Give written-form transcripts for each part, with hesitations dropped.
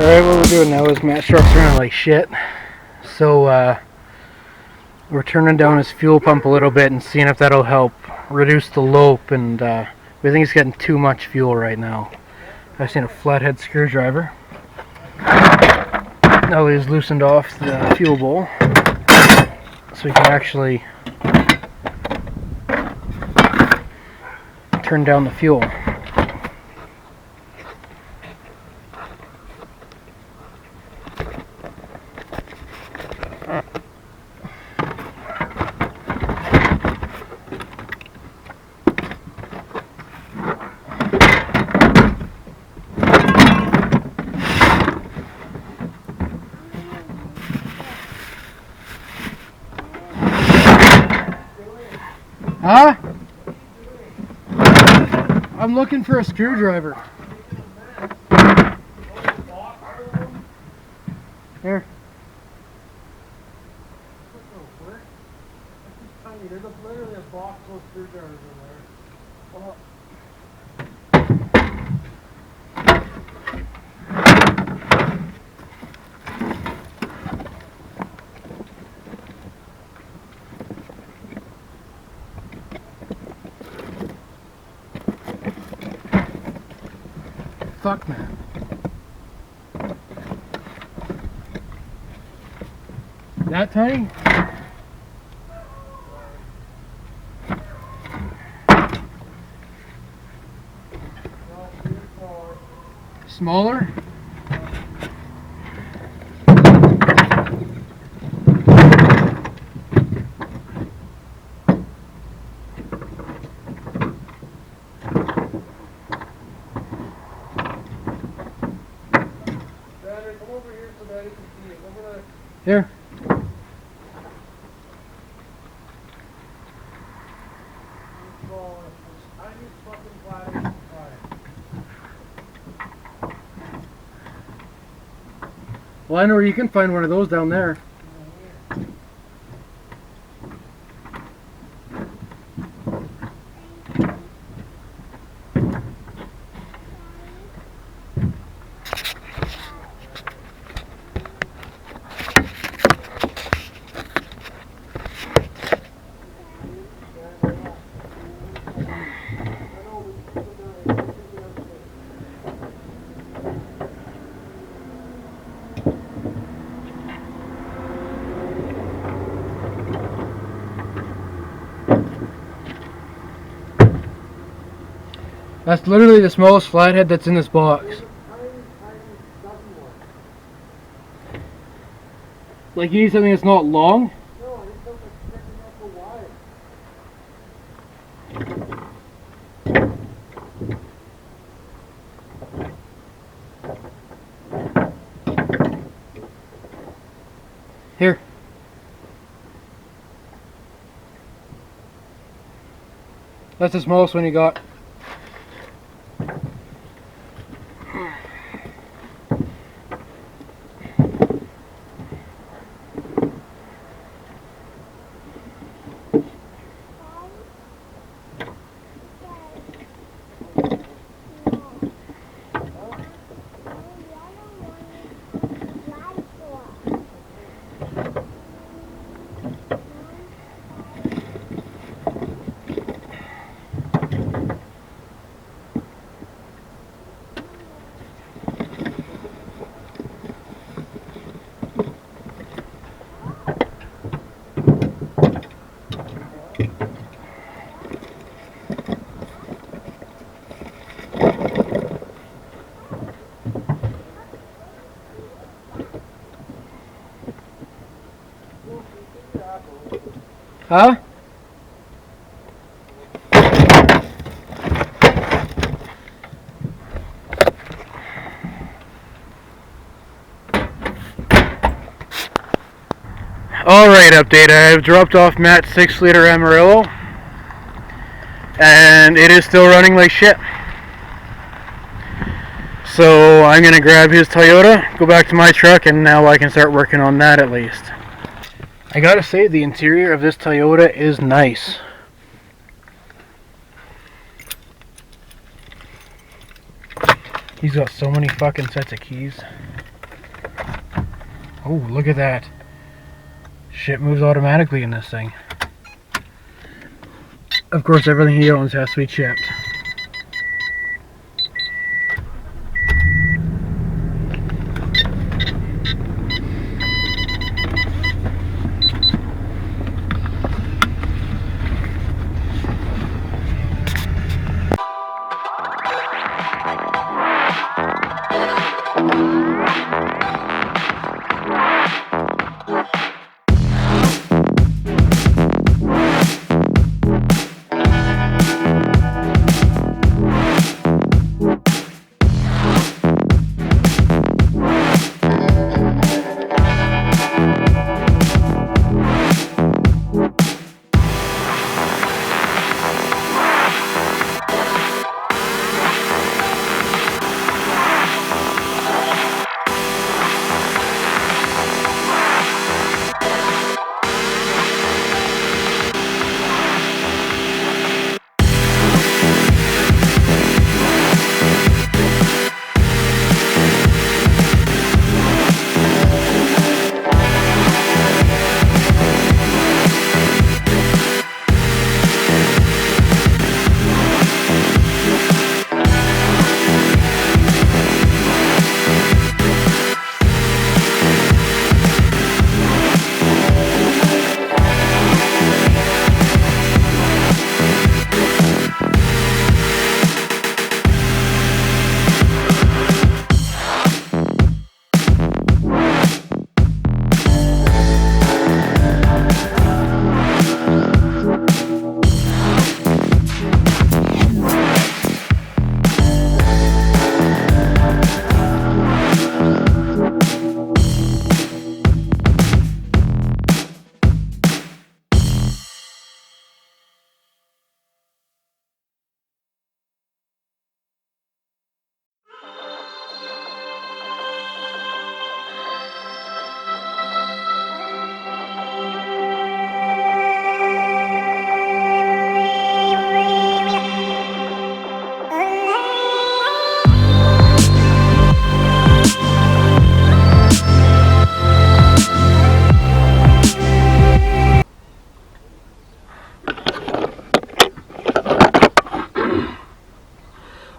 Alright, what we're doing now is Matt's truck's running like shit. So we're turning down his fuel pump a little bit and seeing if that'll help reduce the lope, and we think he's getting too much fuel right now. I've seen a flathead screwdriver. Now he's loosened off the fuel bowl so he can actually turn down the fuel. Huh? I'm looking for a screwdriver. Here. There's literally a box full of screwdrivers in there. Oh. Fuck, man. That tiny? Smaller? Here. Well, I know where you can find one of those down there. That's literally the smallest flathead that's in this box. Like, you need something that's not long? No, I need something that's wide. Here. That's the smallest one you got. Huh? Alright, update. I've dropped off Matt's 6-liter Amarillo, and it is still running like shit. So I'm going to grab his Toyota, go back to my truck, and now I can start working on that at least. I gotta say, the interior of this Toyota is nice. He's got so many fucking sets of keys. Oh, look at that. Shit moves automatically in this thing. Of course, everything he owns has to be chipped.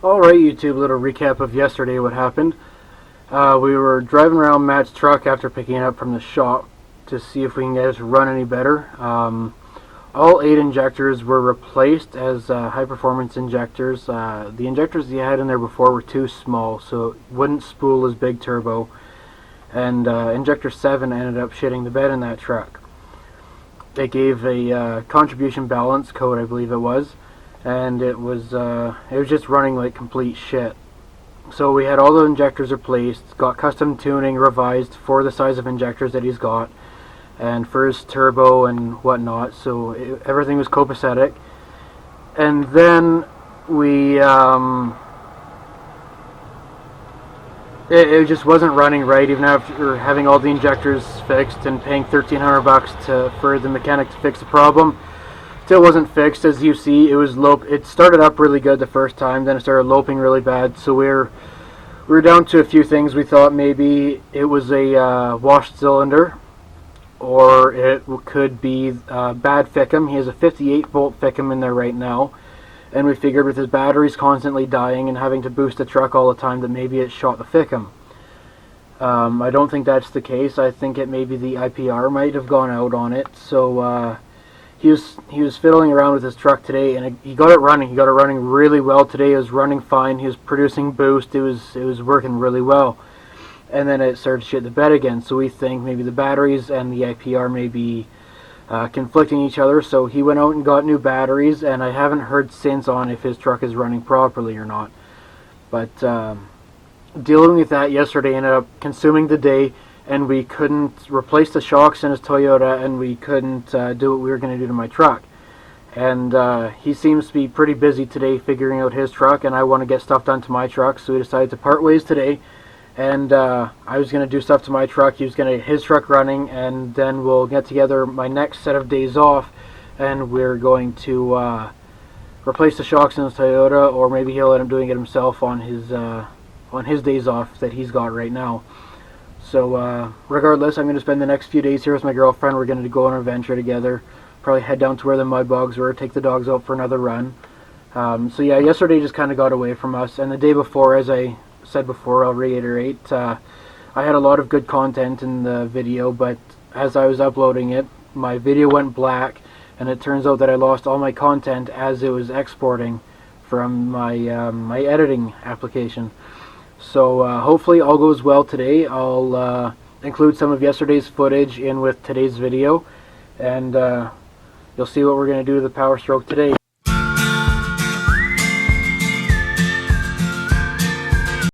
Alright, YouTube, little recap of yesterday, what happened. We were driving around Matt's truck after picking it up from the shop to see if we can get it to run any better. All 8 injectors were replaced as high-performance injectors. The injectors he had in there before were too small, so it wouldn't spool as big turbo. And injector 7 ended up shitting the bed in that truck. It gave a contribution balance code, I believe it was. And it was just running like complete shit. So we had all the injectors replaced, got custom tuning revised for the size of injectors that he's got, and for his turbo and whatnot. So everything was copacetic. And then we it just wasn't running right, even after having all the injectors fixed and paying $1,300 for the mechanic to fix the problem. Still wasn't fixed. As you see, it was it started up really good the first time, then it started loping really bad. So we were down to a few things. We thought maybe it was a washed cylinder, or it could be bad FICM. He has a 58 volt FICM in there right now, and we figured with his batteries constantly dying and having to boost the truck all the time that maybe it shot the FICM. I don't think that's the case. I think it maybe the IPR might have gone out on it. So he was fiddling around with his truck today, and he got it running. He got it running really well today. It was running fine. He was producing boost. It was working really well. And then it started to shit the bed again. So we think maybe the batteries and the IPR may be conflicting each other. So he went out and got new batteries, and I haven't heard since on if his truck is running properly or not. But dealing with that yesterday ended up consuming the day. And we couldn't replace the shocks in his Toyota, and we couldn't do what we were going to do to my truck. And he seems to be pretty busy today figuring out his truck, and I want to get stuff done to my truck, so we decided to part ways today. And I was going to do stuff to my truck, he was going to get his truck running, and then we'll get together my next set of days off, and we're going to replace the shocks in his Toyota, or maybe he'll end up doing it himself on his days off that he's got right now. So regardless, I'm going to spend the next few days here with my girlfriend. We're going to go on an adventure together. Probably head down to where the mud bogs were, take the dogs out for another run. So yeah, yesterday just kind of got away from us, and the day before, as I said before, I'll reiterate, I had a lot of good content in the video, but as I was uploading it, my video went black, and it turns out that I lost all my content as it was exporting from my my editing application. So hopefully all goes well today. I'll include some of yesterday's footage in with today's video, and you'll see what we're going to do to the Powerstroke today.